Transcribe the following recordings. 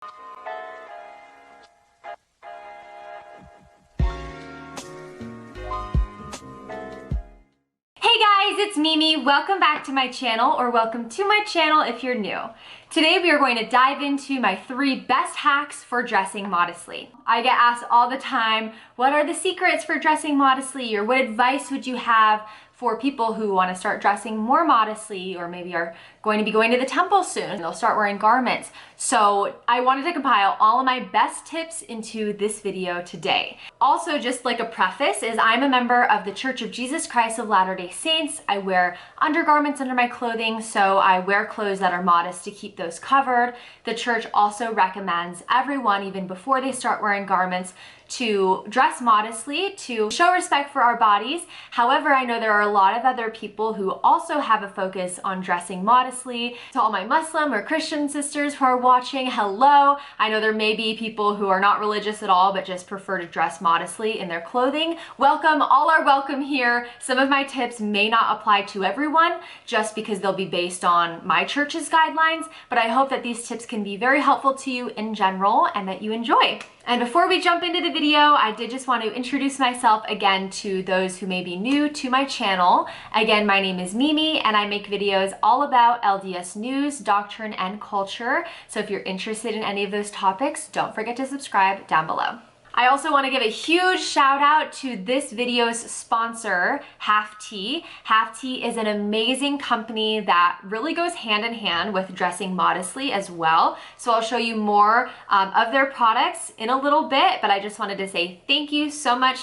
Hey guys, it's Mimi. Welcome back to my channel, or welcome to my channel if you're new. Today we are going to dive into my 3 best hacks for dressing modestly. I get asked all the time, what are the secrets for dressing modestly, or what advice would you have for people who want to start dressing more modestly, or maybe are going to be going to the temple soon and they'll start wearing garments. So I wanted to compile all of my best tips into this video today. Also, just like a preface, is I'm a member of the Church of Jesus Christ of Latter-day Saints. I wear undergarments under my clothing, so I wear clothes that are modest to keep those covered. The church also recommends everyone, even before they start wearing garments, to dress modestly, to show respect for our bodies. However, I know there are a lot of other people who also have a focus on dressing modestly. To all my Muslim or Christian sisters who are watching, hello. I know there may be people who are not religious at all, but just prefer to dress modestly in their clothing. Welcome, all are welcome here. Some of my tips may not apply to everyone, just because they'll be based on my church's guidelines, but I hope that these tips can be very helpful to you in general and that you enjoy. And before we jump into the video, I did just want to introduce myself again to those who may be new to my channel. Again, my name is Mimi and I make videos all about LDS news, doctrine, and culture. So if you're interested in any of those topics, don't forget to subscribe down below. I also want to give a huge shout out to this video's sponsor, Half Tea. Half Tea is an amazing company that really goes hand in hand with dressing modestly as well. So I'll show you more of their products in a little bit, but I just wanted to say thank you so much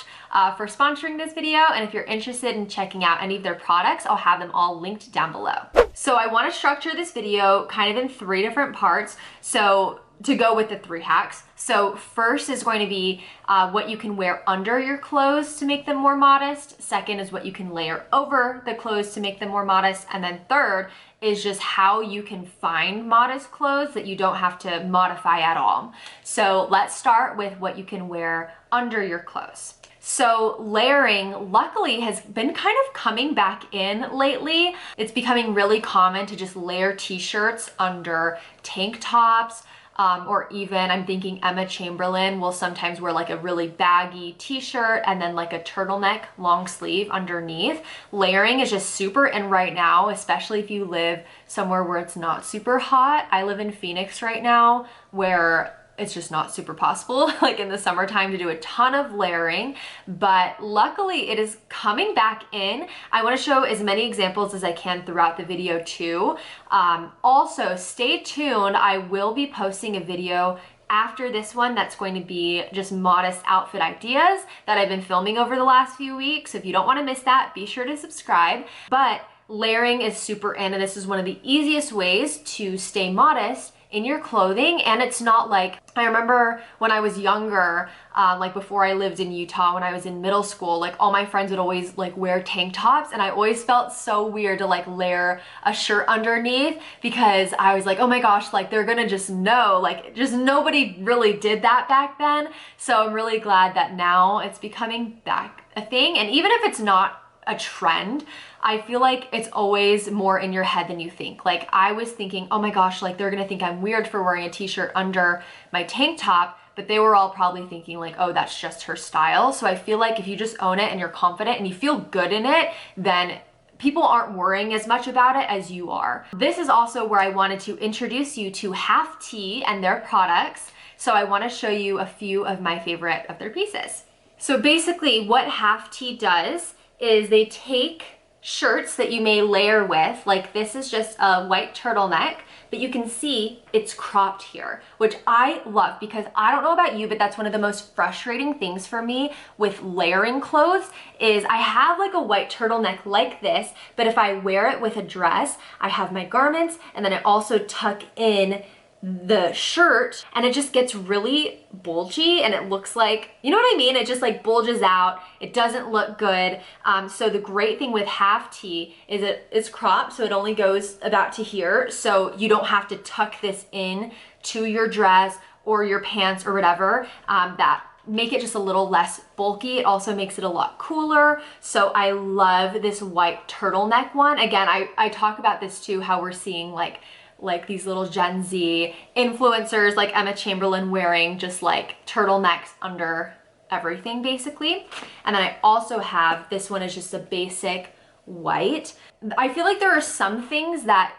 for sponsoring this video. And if you're interested in checking out any of their products, I'll have them all linked down below. So I want to structure this video kind of in 3 different parts. So to go with the 3 hacks. So first is going to be what you can wear under your clothes to make them more modest. Second is what you can layer over the clothes to make them more modest. And then third is just how you can find modest clothes that you don't have to modify at all. So let's start with what you can wear under your clothes. So layering, luckily, has been kind of coming back in lately. It's becoming really common to just layer t-shirts under tank tops, or even I'm thinking Emma Chamberlain will sometimes wear like a really baggy t-shirt and then like a turtleneck long sleeve underneath. Layering is just super in right now, especially if you live somewhere where it's not super hot. I live in Phoenix right now, where it's just not super possible, like in the summertime, to do a ton of layering, but luckily it is coming back in. I want to show as many examples as I can throughout the video too. Also, stay tuned. I will be posting a video after this one that's going to be just modest outfit ideas that I've been filming over the last few weeks. So if you don't want to miss that, be sure to subscribe. But layering is super in, and this is one of the easiest ways to stay modest in your clothing. And it's not like, I remember when I was younger, like before I lived in Utah, when I was in middle school, like all my friends would always like wear tank tops, and I always felt so weird to like layer a shirt underneath, because I was like, oh my gosh, like they're gonna just know, like just nobody really did that back then. So I'm really glad that now it's becoming back a thing. And even if it's not a trend, I feel like it's always more in your head than you think. Like I was thinking, oh my gosh, like they're gonna think I'm weird for wearing a t-shirt under my tank top, but they were all probably thinking like, oh, that's just her style. So I feel like if you just own it and you're confident and you feel good in it, then people aren't worrying as much about it as you are. This is also where I wanted to introduce you to Half Tea and their products. So I wanna show you a few of my favorite of their pieces. So basically what Half Tea does is they take shirts that you may layer with, like this is just a white turtleneck, but you can see it's cropped here, which I love, because I don't know about you, but that's one of the most frustrating things for me with layering clothes is I have like a white turtleneck like this, but if I wear it with a dress, I have my garments and then I also tuck in the shirt and it just gets really bulgy and it looks like, you know what I mean? It just like bulges out. It doesn't look good. So the great thing with Half Tea is it's cropped, so it only goes about to here. So you don't have to tuck this in to your dress or your pants or whatever. That make it just a little less bulky. It also makes it a lot cooler. So I love this white turtleneck one. Again, I talk about this too, how we're seeing like like these little Gen Z influencers like Emma Chamberlain wearing just like turtlenecks under everything basically. And then I also have, this one is just a basic white. I feel like there are some things that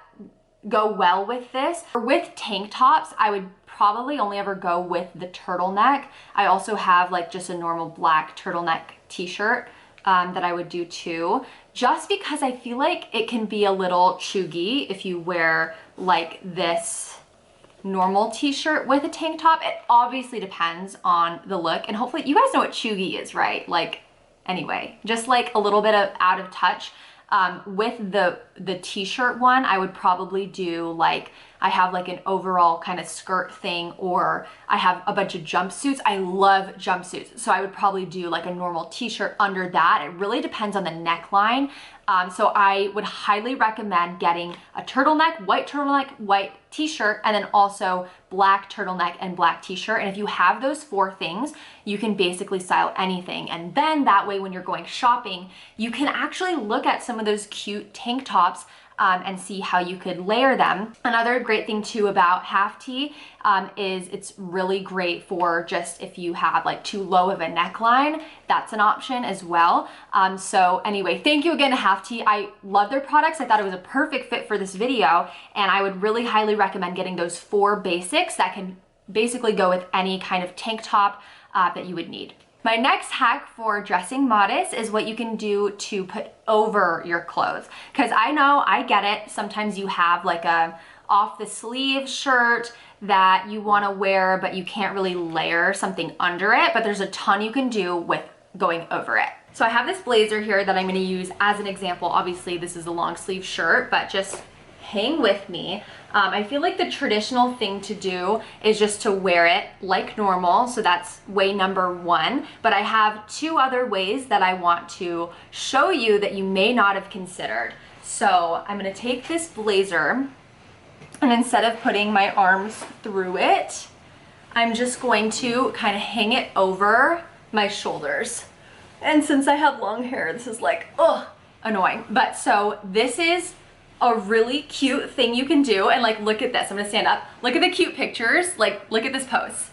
go well with this. With tank tops, I would probably only ever go with the turtleneck. I also have like just a normal black turtleneck t-shirt that I would do too, just because I feel like it can be a little cheugy if you wear like this normal t-shirt with a tank top. It obviously depends on the look, and hopefully you guys know what cheugy is, right? Like, anyway, just like a little bit of out of touch. With the t-shirt one, I would probably do like, I have like an overall kind of skirt thing, or I have a bunch of jumpsuits. I love jumpsuits. So I would probably do like a normal t-shirt under that. It really depends on the neckline. So I would highly recommend getting a turtleneck, white t-shirt, and then also black turtleneck and black t-shirt. And if you have those four things, you can basically style anything. And then that way, when you're going shopping, you can actually look at some of those cute tank tops and see how you could layer them. Another great thing too about half tee is it's really great for just if you have like too low of a neckline, that's an option as well. So anyway, thank you again to half tee. I love their products. I thought it was a perfect fit for this video, and I would really highly recommend getting those four basics that can basically go with any kind of tank top that you would need. My next hack for dressing modest is what you can do to put over your clothes. Because I know, I get it, sometimes you have like a off the sleeve shirt that you want to wear, but you can't really layer something under it, but there's a ton you can do with going over it. So I have this blazer here that I'm going to use as an example. Obviously this is a long sleeve shirt, but just hang with me. I feel like the traditional thing to do is just to wear it like normal. So that's way number one. But I have two other ways that I want to show you that you may not have considered. So I'm gonna take this blazer, and instead of putting my arms through it, I'm just going to kind of hang it over my shoulders. And since I have long hair, this is like, ugh, annoying. But so this is a really cute thing you can do. And like, look at this. I'm gonna stand up. Look at the cute pictures. Like, look at this pose.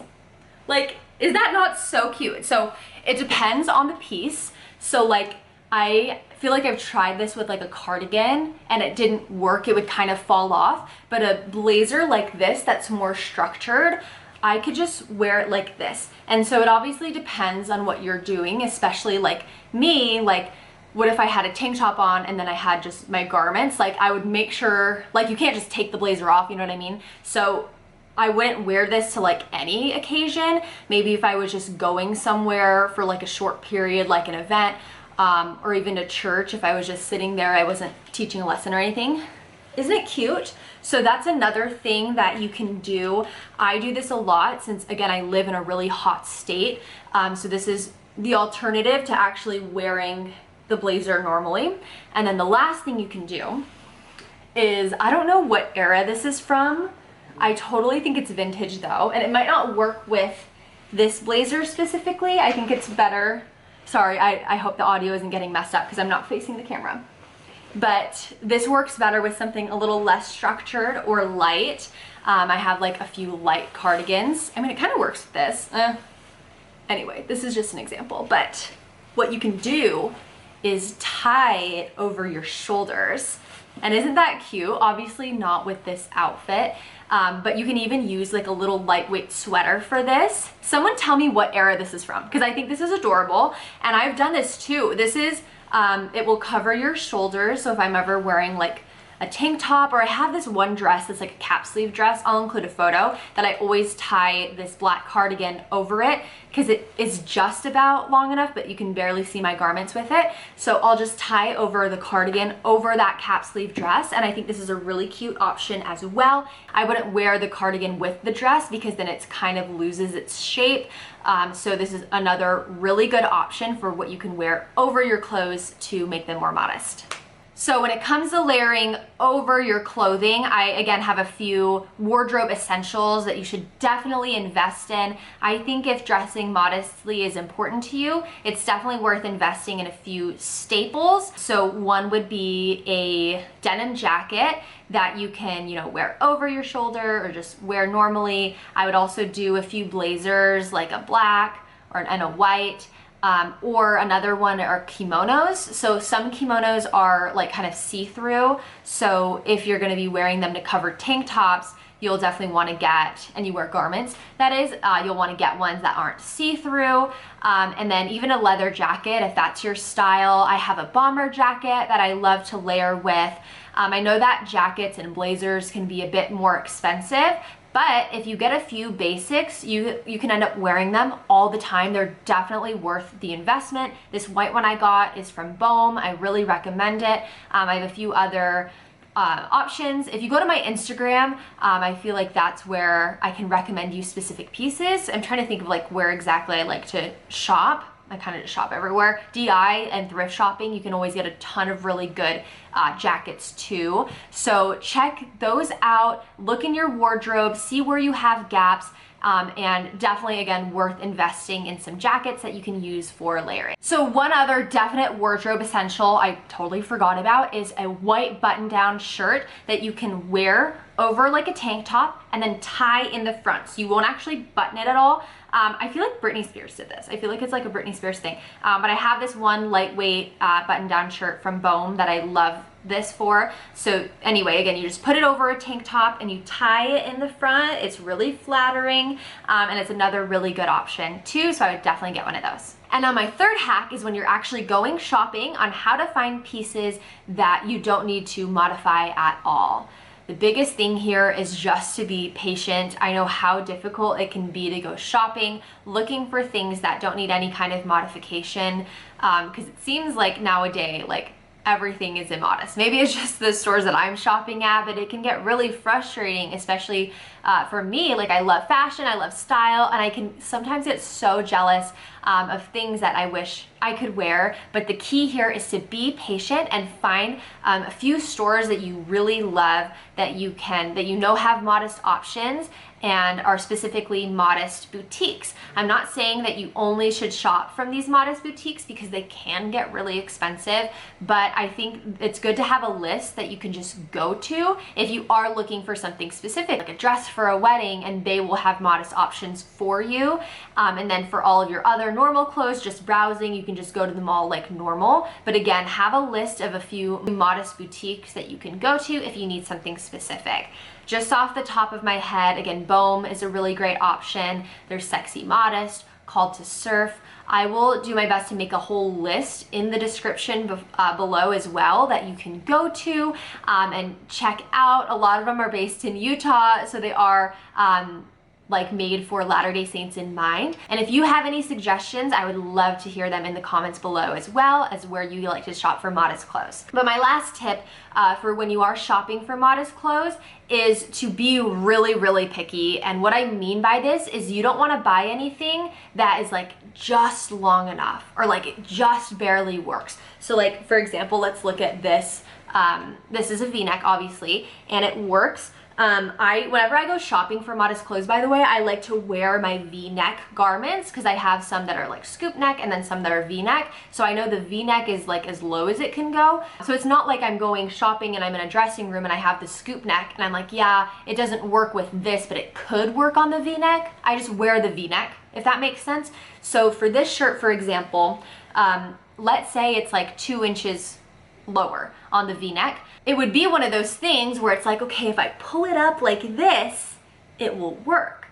Like, is that not so cute? So it depends on the piece. So like, I feel like I've tried this with like a cardigan and it didn't work. It would kind of fall off. But a blazer like this that's more structured, I could just wear it like this. And so it obviously depends on what you're doing, especially like me, like, what if I had a tank top on and then I had just my garments? Like, I would make sure, like, you can't just take the blazer off, you know what I mean? So I wouldn't wear this to like any occasion. Maybe if I was just going somewhere for like a short period, like an event, or even to church, if I was just sitting there, I wasn't teaching a lesson or anything. Isn't it cute? So that's another thing that you can do. I do this a lot since, again, I live in a really hot state. So this is the alternative to actually wearing the blazer normally. And then the last thing you can do is, I don't know what era this is from. I totally think it's vintage though, and it might not work with this blazer specifically. I think it's better. Sorry, I hope the audio isn't getting messed up because I'm not facing the camera. But this works better with something a little less structured or light. I have like a few light cardigans. I mean, it kind of works with this. Anyway, this is just an example, but what you can do is tie it over your shoulders. And isn't that cute? Obviously not with this outfit, but you can even use like a little lightweight sweater for this. Someone tell me what era this is from, because I think this is adorable, and I've done this too. This is, it will cover your shoulders, so if I'm ever wearing like a tank top, or I have this one dress that's like a cap sleeve dress, I'll include a photo, that I always tie this black cardigan over it because it is just about long enough, but you can barely see my garments with it. So I'll just tie over the cardigan over that cap sleeve dress, and I think this is a really cute option as well. I wouldn't wear the cardigan with the dress because then it's kind of loses its shape. So this is another really good option for what you can wear over your clothes to make them more modest. So when it comes to layering over your clothing, I again have a few wardrobe essentials that you should definitely invest in. I think if dressing modestly is important to you, it's definitely worth investing in a few staples. So one would be a denim jacket that you can, wear over your shoulder or just wear normally. I would also do a few blazers, like a black and a white. Or another one are kimonos. So some kimonos are like kind of see-through. So if you're gonna be wearing them to cover tank tops, you'll definitely wanna get, and you wear garments, that is, you'll wanna get ones that aren't see-through. And then even a leather jacket, if that's your style. I have a bomber jacket that I love to layer with. I know that jackets and blazers can be a bit more expensive, but if you get a few basics, you can end up wearing them all the time. They're definitely worth the investment. This white one I got is from Bohm. I really recommend it. I have a few other options. If you go to my Instagram, I feel like that's where I can recommend you specific pieces. I'm trying to think of like where exactly I like to shop. I kind of just shop everywhere. DI and thrift shopping, you can always get a ton of really good jackets too. So check those out, look in your wardrobe, see where you have gaps, and definitely, again, worth investing in some jackets that you can use for layering. So one other definite wardrobe essential I totally forgot about is a white button-down shirt that you can wear over like a tank top and then tie in the front. So you won't actually button it at all. I feel like Britney Spears did this. I feel like it's like a Britney Spears thing. But I have this one lightweight button-down shirt from Bohm that I love this for. So anyway, again, you just put it over a tank top and you tie it in the front. It's really flattering, and it's another really good option too. So I would definitely get one of those. And now my third hack is when you're actually going shopping on how to find pieces that you don't need to modify at all. The biggest thing here is just to be patient. I know how difficult it can be to go shopping, looking for things that don't need any kind of modification, because it seems like nowadays, like everything is immodest. Maybe it's just the stores that I'm shopping at, but it can get really frustrating, especially for me. Like I love fashion, I love style, and I can sometimes get so jealous of things that I wish I could wear. But the key here is to be patient and find a few stores that you really love, that you know have modest options and are specifically modest boutiques. I'm not saying that you only should shop from these modest boutiques because they can get really expensive, but I think it's good to have a list that you can just go to if you are looking for something specific, like a dress for a wedding, and they will have modest options for you. And then for all of your other normal clothes, just browsing, you can just go to the mall like normal. But again, have a list of a few modest boutiques that you can go to if you need something specific. Just off the top of my head, again, Bohm is a really great option. There's Sexy Modest, Called to Surf. I will do my best to make a whole list in the description below as well that you can go to and check out. A lot of them are based in Utah, so they are like made for Latter-day Saints in mind. And if you have any suggestions, I would love to hear them in the comments below, as well as where you like to shop for modest clothes. But my last tip for when you are shopping for modest clothes is to be really, really picky. And what I mean by this is you don't want to buy anything that is like just long enough or like it just barely works. So like, for example, let's look at this. This is a V-neck, obviously, and it works. Whenever I go shopping for modest clothes, by the way, I like to wear my V-neck garments because I have some that are like scoop neck and then some that are V-neck. So I know the V-neck is like as low as it can go. So it's not like I'm going shopping and I'm in a dressing room and I have the scoop neck and I'm like, yeah, it doesn't work with this, but it could work on the V-neck. I just wear the V-neck, if that makes sense. So for this shirt, for example, let's say it's like 2 inches lower on the V-neck. It would be one of those things where it's like, okay, if I pull it up like this, it will work.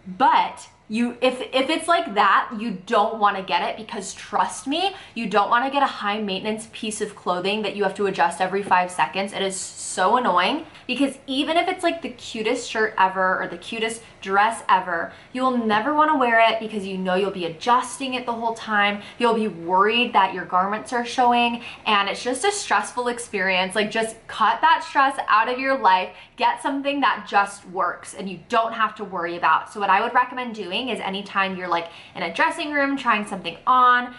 But if it's like that, you don't want to get it, because trust me, you don't want to get a high maintenance piece of clothing that you have to adjust every 5 seconds. It is so annoying, because even if it's like the cutest shirt ever or the cutest dress ever, you will never want to wear it because you know you'll be adjusting it the whole time. You'll be worried that your garments are showing, and it's just a stressful experience. Like, just cut that stress out of your life. Get something that just works and you don't have to worry about. So what I would recommend doing doing is anytime you're like in a dressing room trying something on,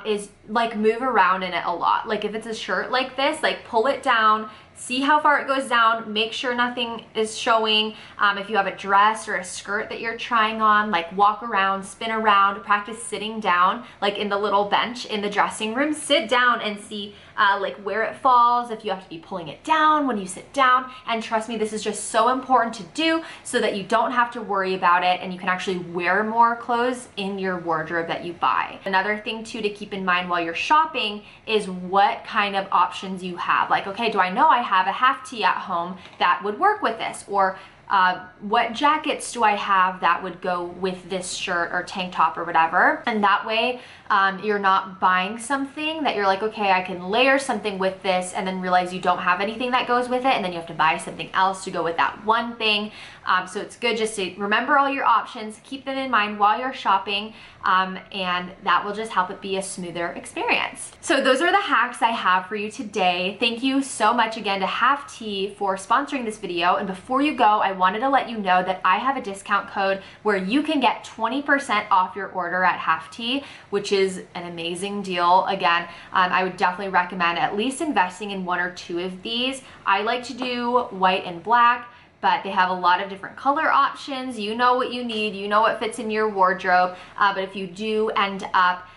is like move around in it a lot. Like if it's a shirt like this, like pull it down, see how far it goes down, make sure nothing is showing. If you have a dress or a skirt that you're trying on, like walk around, spin around, practice sitting down, like in the little bench in the dressing room, sit down and see like where it falls, if you have to be pulling it down when you sit down. And trust me, this is just so important to do so that you don't have to worry about it and you can actually wear more clothes in your wardrobe that you buy. Another thing too to keep in mind while you're shopping is what kind of options you have. Like, okay, do I know I have a half tee at home that would work with this? Or what jackets do I have that would go with this shirt or tank top or whatever? And that way you're not buying something that you're like, okay, I can layer something with this, and then realize you don't have anything that goes with it, and then you have to buy something else to go with that one thing. So it's good just to remember all your options, keep them in mind while you're shopping, and that will just help it be a smoother experience. So those are the hacks I have for you today. Thank you so much again to Half Tea for sponsoring this video. And before you go, I wanted to let you know that I have a discount code where you can get 20% off your order at Half Tea, which is an amazing deal. Again, I would definitely recommend at least investing in one or two of these. I like to do white and black, but they have a lot of different color options. You know what you need, you know what fits in your wardrobe, but if you do end up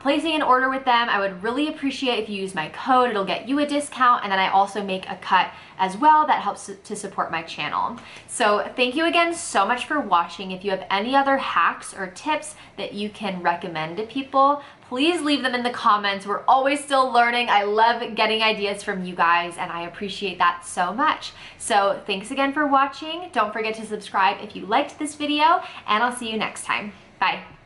placing an order with them, I would really appreciate if you use my code. It'll get you a discount, and then I also make a cut as well that helps to support my channel. So thank you again so much for watching. If you have any other hacks or tips that you can recommend to people, please leave them in the comments. We're always still learning. I love getting ideas from you guys, and I appreciate that so much. So thanks again for watching. Don't forget to subscribe if you liked this video, and I'll see you next time. Bye.